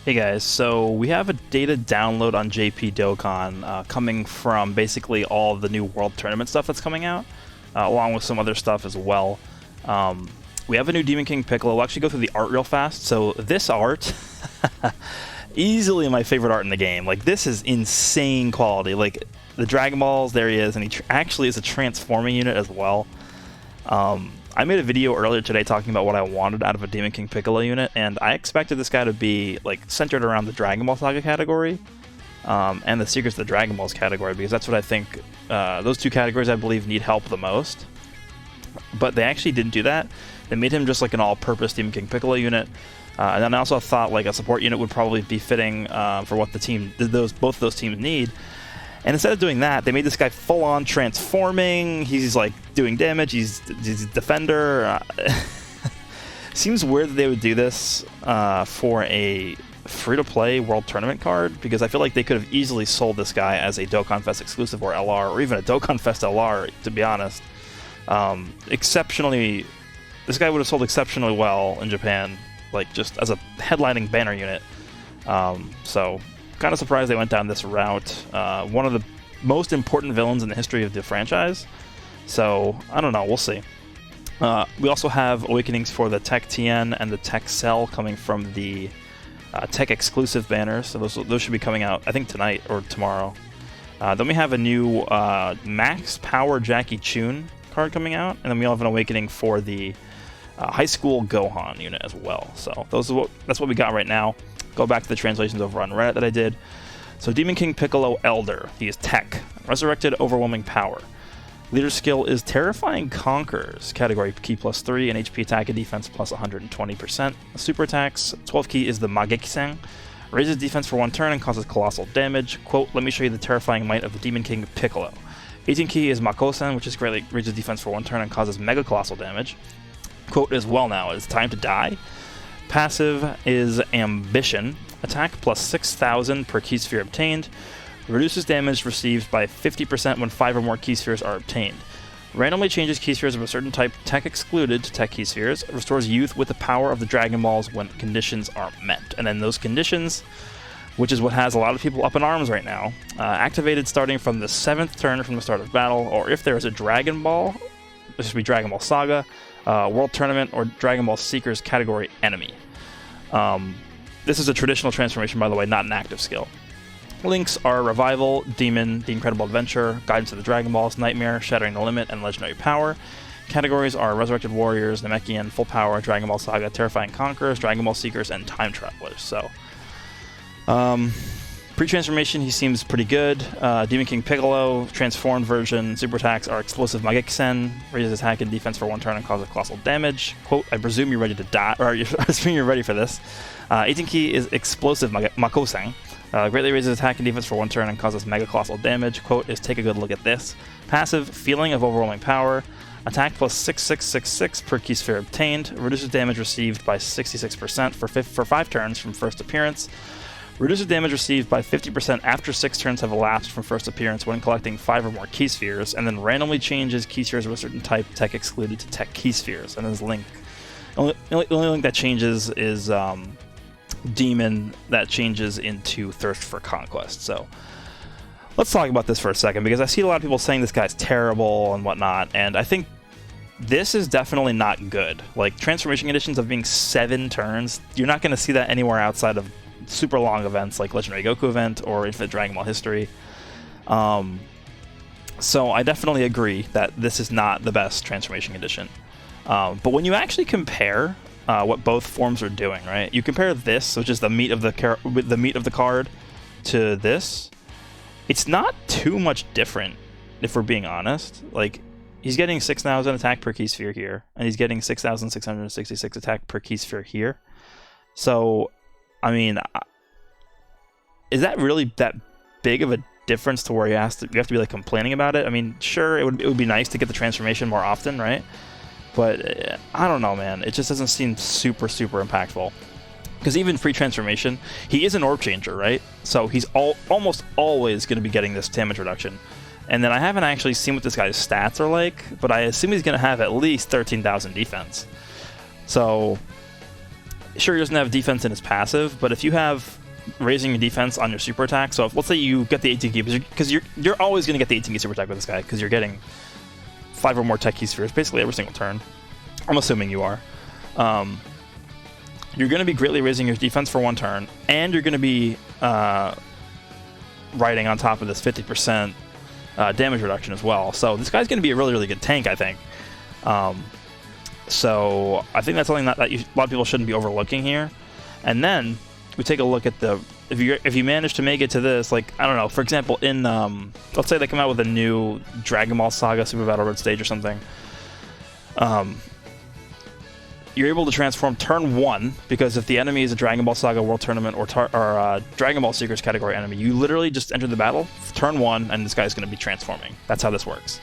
Hey guys, so we have a data download on JP Dokkan coming from basically all the new World Tournament stuff that's coming out, along with some other stuff as well. We have a new Demon King Piccolo. We'll actually go through the art real fast. So this art, easily my favorite art in the game. Like, this is insane quality. Like, the Dragon Balls, there he is, and he actually is a transforming unit as well. I made a video earlier today talking about what I wanted out of a Demon King Piccolo unit, and I expected this guy to be like centered around the Dragon Ball Saga category and the Secrets of the Dragon Balls category, because that's what I think those two categories I believe need help the most. But they actually didn't do that. They made him just like an all-purpose Demon King Piccolo unit, and then I also thought like a support unit would probably be fitting for what the team, both of those teams need. And instead of doing that, they made this guy full-on transforming. He's like doing damage. He's a defender. Seems weird that they would do this for a free-to-play World Tournament card, because I feel like they could have easily sold this guy as a Dokkan Fest exclusive or LR, or even a Dokkan Fest LR, to be honest. This guy would have sold exceptionally well in Japan, like just as a headlining banner unit. So kind of surprised they went down this route. One of the most important villains in the history of the franchise. So I don't know, we'll see. We also have Awakenings for the Tech Tien and the Tech Cell coming from the Tech exclusive banners. So those should be coming out, I think, tonight or tomorrow. Then we have a new Max Power Jackie Chun card coming out, and then we have an Awakening for the High School Gohan unit as well. So that's what we got right now. Go back to the translations over on Reddit that I did. So Demon King Piccolo Elder, he is Tech, Resurrected Overwhelming Power. Leader skill is Terrifying Conquerors, category key +3 and HP attack and defense plus 120%. Super attacks, 12 key is the Magekisen, raises defense for 1 turn and causes colossal damage. Quote, let me show you the terrifying might of the Demon King Piccolo. 18 key is Makosen, which is greatly raises defense for 1 turn and causes mega colossal damage. Quote is, well now, it's time to die. Passive is Ambition, attack plus 6,000 per key sphere obtained, reduces damage received by 50% when 5 or more key spheres are obtained. Randomly changes key spheres of a certain type, Tech excluded, to Tech key spheres, restores youth with the power of the Dragon Balls when conditions are met. And then those conditions, which is what has a lot of people up in arms right now, activated starting from the 7th turn from the start of battle, or if there is a Dragon Ball, this should be Dragon Ball Saga, World Tournament, or Dragon Ball Seekers category enemy. This is a traditional transformation, by the way, not an active skill. Links are Revival, Demon, The Incredible Adventure, Guidance to the Dragon Balls, Nightmare, Shattering the Limit, and Legendary Power. Categories are Resurrected Warriors, Namekian, Full Power, Dragon Ball Saga, Terrifying Conquerors, Dragon Ball Seekers, and Time Travelers. So, pre-transformation, he seems pretty good. Demon King Piccolo, transformed version, super attacks are Explosive Magekisen, raises attack and defense for 1 turn and causes colossal damage. Quote, I presume you're ready to die, or I assume you're ready for this. 18 key is Explosive Makosen, greatly raises attack and defense for 1 turn and causes mega colossal damage. Quote is, take a good look at this. Passive, Feeling of Overwhelming Power, attack plus 6666 per key sphere obtained, reduces damage received by 66% for 5 turns from first appearance. Reduces damage received by 50% after 6 turns have elapsed from first appearance when collecting 5 or more key spheres, and then randomly changes key spheres of a certain type, Tech excluded, to Tech key spheres. And his link, the only link that changes is Demon, that changes into Thirst for Conquest. So let's talk about this for a second, because I see a lot of people saying this guy's terrible and whatnot, and I think this is definitely not good. Like, transformation conditions of being 7 turns, you're not going to see that anywhere outside of super long events like Legendary Goku event or Infinite Dragon Ball history. So I definitely agree that this is not the best transformation condition. But when you actually compare what both forms are doing, right? You compare this, which is the meat of the card, to this. It's not too much different, if we're being honest. Like, he's getting 6,000 attack per key sphere here, and he's getting 6,666 attack per key sphere here. So, I mean, is that really that big of a difference to where you have to be like complaining about it? I mean, sure, it would be nice to get the transformation more often, right? But I don't know, man. It just doesn't seem super impactful. Because even pre-transformation, he is an orb changer, right? So he's almost always going to be getting this damage reduction. And then I haven't actually seen what this guy's stats are like, but I assume he's going to have at least 13,000 defense. So sure, he doesn't have defense in his passive, but if you have raising your defense on your super attack, so if, let's say you get the 18 key, because you're always going to get the 18 key super attack with this guy, because you're getting 5 or more tech key spheres basically every single turn. I'm assuming you are. You're going to be greatly raising your defense for 1 turn, and you're going to be riding on top of this 50% damage reduction as well. So this guy's going to be a really, really good tank, I think. So I think that's something that a lot of people shouldn't be overlooking here. And then we take a look at the if you manage to make it to this, like, I don't know, for example, in let's say they come out with a new Dragon Ball Saga Super Battle Road stage or something. You're able to transform turn 1, because if the enemy is a Dragon Ball Saga World Tournament or Dragon Ball Seekers category enemy, you literally just enter the battle, turn 1, and this guy's going to be transforming. That's how this works.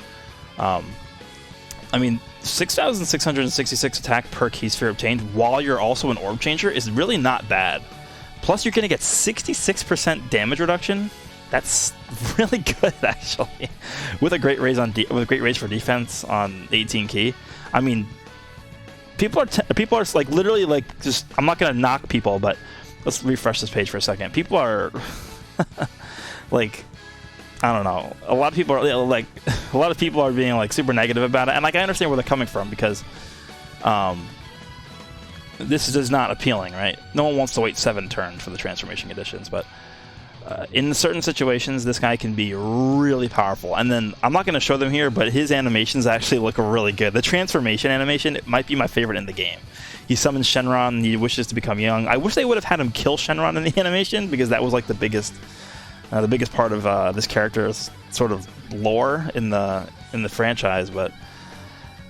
I mean, 6,666 attack per key sphere obtained while you're also an orb changer is really not bad. Plus, you're going to get 66% damage reduction. That's really good, actually, with a great raise for defense on 18 key. I mean, people are like literally like just. I'm not going to knock people, but let's refresh this page for a second. People are like, I don't know. A lot of people are being like super negative about it, and like I understand where they're coming from, because this is just not appealing, right? No one wants to wait 7 turns for the transformation conditions, but in certain situations, this guy can be really powerful. And then I'm not going to show them here, but his animations actually look really good. The transformation animation, it might be my favorite in the game. He summons Shenron, and he wishes to become young. I wish they would have had him kill Shenron in the animation, because that was like the biggest part of this character's sort of lore in the franchise. But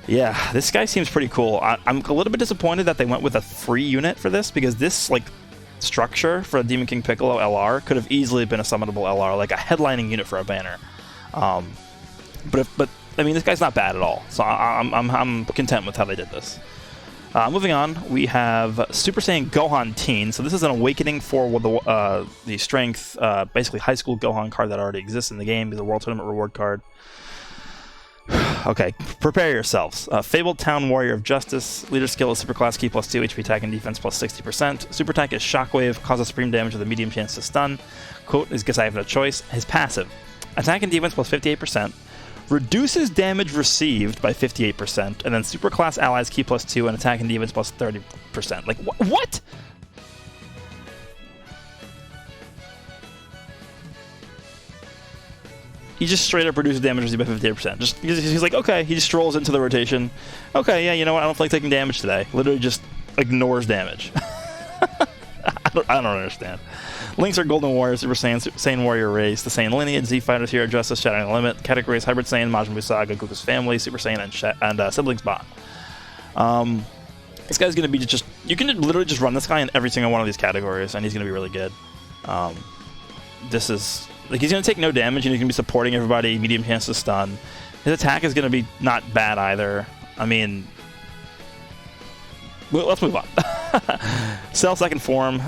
yeah, this guy seems pretty cool. I'm a little bit disappointed that they went with a free unit for this, because this like structure for a Demon King Piccolo LR could have easily been a summonable LR, like a headlining unit for a banner. But I mean, this guy's not bad at all, so I'm content with how they did this. Moving on, we have Super Saiyan Gohan Teen. So this is an awakening for the strength, basically high school Gohan card that already exists in the game. It's a World Tournament reward card. Okay, prepare yourselves. Fabled Town Warrior of Justice. Leader skill is super class key plus 2 HP attack and defense plus 60%. Super attack is Shockwave, causes supreme damage with a medium chance to stun. Quote is, guess I have no choice. His passive, attack and defense plus 58%. Reduces damage received by 58%, and then super class allies key plus 2 and attack and defense plus 30%. Like, what? He just straight up reduces damage received by 58%. He's like, okay, he just strolls into the rotation. Okay, yeah, you know what? I don't feel like taking damage today. Literally just ignores damage. I don't understand. Links are Golden Warrior, Super Saiyan Warrior race, the Saiyan lineage, Z Fighters, Hero Justice, Shattering the Limit, categories Hybrid Saiyan, Majin Buu Saga, Goku's family, Super Saiyan, and Siblings Bond. This guy's going to be just... You can literally just run this guy in every single one of these categories, and he's going to be really good. This is... Like, he's going to take no damage, and he's going to be supporting everybody, medium chance to stun. His attack is going to be not bad either. I mean... Well, let's move on. Cell second form.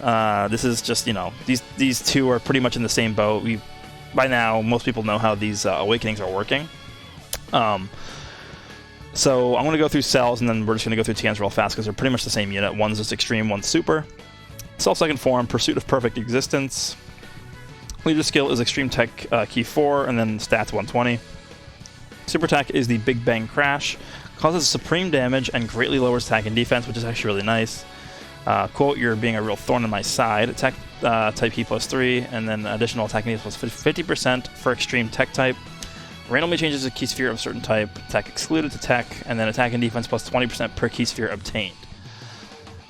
This is just, you know, these two are pretty much in the same boat. By now, most people know how these awakenings are working. So I'm going to go through cells, and then we're just going to go through Tien's real fast, because they're pretty much the same unit. One's just extreme, one's super. Cell second form, Pursuit of Perfect Existence. Leader skill is Extreme Tech Key 4, and then stats 120. Super attack is the Big Bang Crash. Causes supreme damage and greatly lowers attack and defense, which is actually really nice. Quote, you're being a real thorn in my side. Attack type P plus 3, and then additional attack and defense plus 50% for extreme tech type. Randomly changes a key sphere of a certain type. Attack excluded to tech, and then attack and defense plus 20% per key sphere obtained.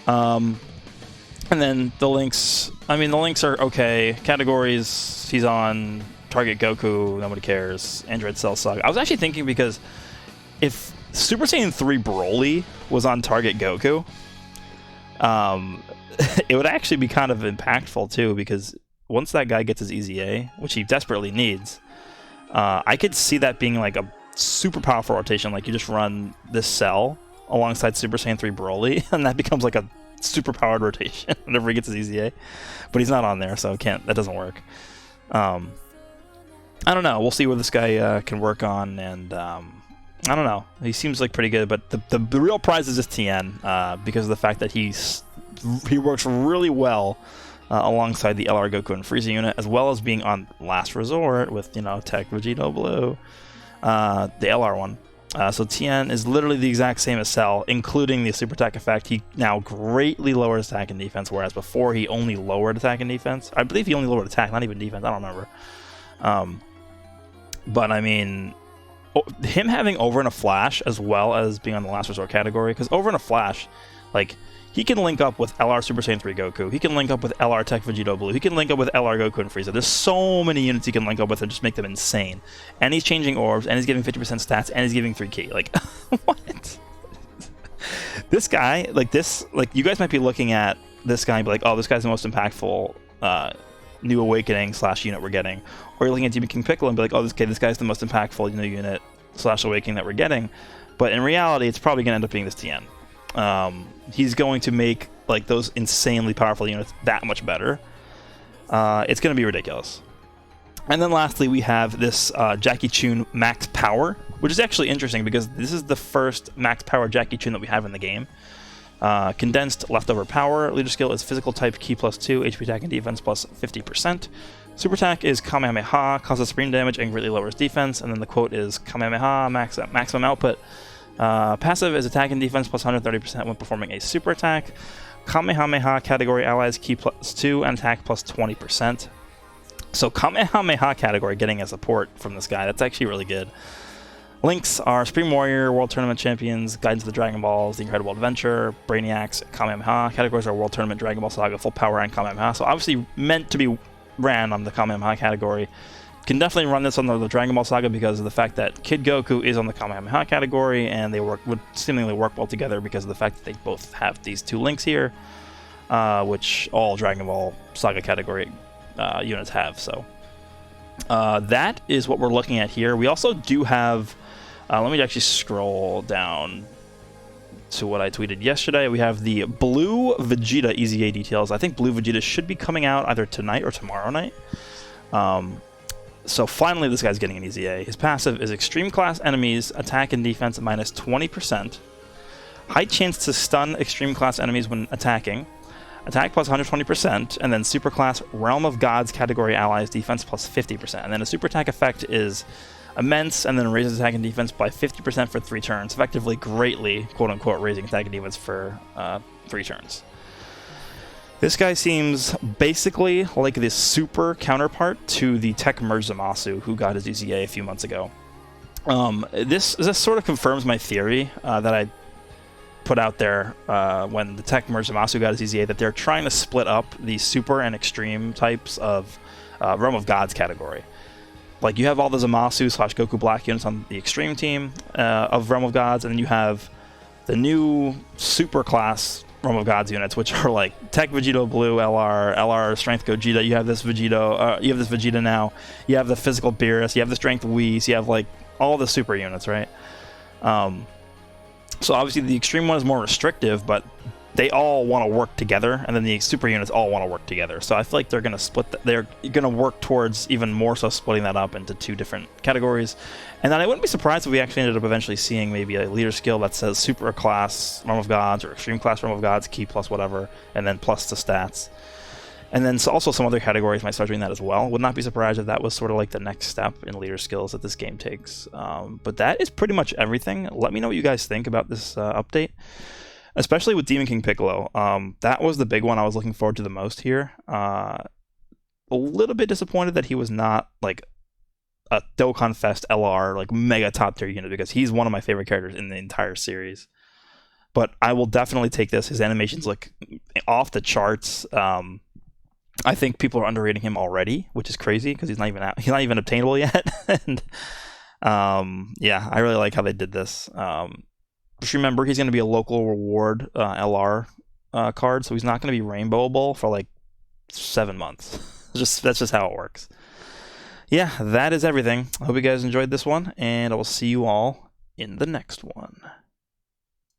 And then the links, I mean, the links are okay. Categories, he's on Target Goku, nobody cares. Android Cell Saga. I was actually thinking, because if Super Saiyan 3 Broly was on Target Goku, it would actually be kind of impactful too, because once that guy gets his EZA, which he desperately needs, I could see that being like a super powerful rotation. Like, you just run this cell alongside Super Saiyan 3 Broly, and that becomes like a super powered rotation whenever he gets his EZA. But he's not on there, so that doesn't work. I don't know. We'll see what this guy can work on, and I don't know. He seems like pretty good, but the real prize is just Tien, because of the fact that he's he works really well alongside the LR Goku and Frieza unit, as well as being on Last Resort with, you know, Tech Vegeta Blue, the LR one. So Tien is literally the exact same as Cell, including the super attack effect. He now greatly lowers attack and defense, whereas before he only lowered attack and defense. I believe he only lowered attack, not even defense. I don't remember. But I mean, him having Over in a Flash as well as being on the Last Resort category, because Over in a Flash, like, he can link up with LR Super Saiyan 3 Goku. He can link up with LR Tech Vegeta Blue. He can link up with LR Goku and Frieza. There's so many units he can link up with and just make them insane. And he's changing orbs, and he's giving 50% stats, and he's giving 3k. Like, what? This guy, like this, like, you guys might be looking at this guy and be like, oh, this guy's the most impactful new Awakening / unit we're getting. Or you're looking at Demon King Piccolo and be like, oh, this guy's the most impactful new unit / Awakening that we're getting. But in reality, it's probably going to end up being this Tien. He's going to make like those insanely powerful units that much better. It's going to be ridiculous. And then lastly, we have this Jackie Chun Max Power, which is actually interesting because this is the first Max Power Jackie Chun that we have in the game. Condensed Leftover Power. Leader skill is Physical type Ki +2, HP attack and defense plus 50%. Super attack is Kamehameha, causes supreme damage and greatly lowers defense. And then the quote is Kamehameha, maximum output. Passive is attack and defense plus 130% when performing a super attack. Kamehameha category allies Ki +2 and attack plus 20%. So Kamehameha category getting a support from this guy, that's actually really good. Links are Supreme Warrior, World Tournament Champions, Guides to the Dragon Balls, The Incredible Adventure, Brainiacs, Kamehameha. Categories are World Tournament, Dragon Ball Saga, Full Power, and Kamehameha. So obviously meant to be ran on the Kamehameha category. Can definitely run this on the Dragon Ball Saga because of the fact that Kid Goku is on the Kamehameha category, and they would seemingly work well together because of the fact that they both have these two links here, which all Dragon Ball Saga category units have. So that is what we're looking at here. We also do have, let me actually scroll down to what I tweeted yesterday. We have the Blue Vegeta EZA details. I think Blue Vegeta should be coming out either tonight or tomorrow night. So finally this guy's getting an EZA. His passive is Extreme Class enemies, attack and defense minus 20%. High chance to stun Extreme Class enemies when attacking. Attack plus 120%, and then Super Class Realm of Gods category allies defense plus 50%. And then a super attack effect is immense, and then raises attack and defense by 50% for 3 turns, effectively greatly, quote-unquote, raising attack and defense for 3 turns. This guy seems basically like this super counterpart to the Tech Merge Zamasu, who got his EZA a few months ago. This sort of confirms my theory that I put out there when the Tech Merge Zamasu got his EZA, that they're trying to split up the super and extreme types of Realm of Gods category. Like, you have all the Zamasu / Goku Black units on the extreme team of Realm of Gods, and then you have the new super class Realm of Gods units, which are like Tech Vegeta Blue, LR Strength Gogeta. You have this Vegeta now. You have the Physical Beerus. You have the Strength Whis. You have like all the super units, right? So obviously the extreme one is more restrictive, but they all want to work together, and then the super units all want to work together. So I feel like they're going to split. They're going to work towards even more so splitting that up into 2 different categories. And then I wouldn't be surprised if we actually ended up eventually seeing maybe a leader skill that says super class Realm of Gods or extreme class Realm of Gods, Ki plus whatever, and then plus the stats. And then also some other categories might start doing that as well. Would not be surprised if that was sort of like the next step in leader skills that this game takes. But that is pretty much everything. Let me know what you guys think about this update, especially with Demon King Piccolo. That was the big one I was looking forward to the most here. A little bit disappointed that he was not like a Dokkan Fest LR, like mega top tier unit, because he's one of my favorite characters in the entire series. But I will definitely take this. His animations look off the charts. I think people are underrating him already, which is crazy because he's not even obtainable yet. And yeah, I really like how they did this. Just remember, he's going to be a local reward LR card, so he's not going to be rainbowable for like 7 months. That's just how it works. Yeah, that is everything. I hope you guys enjoyed this one, and I will see you all in the next one.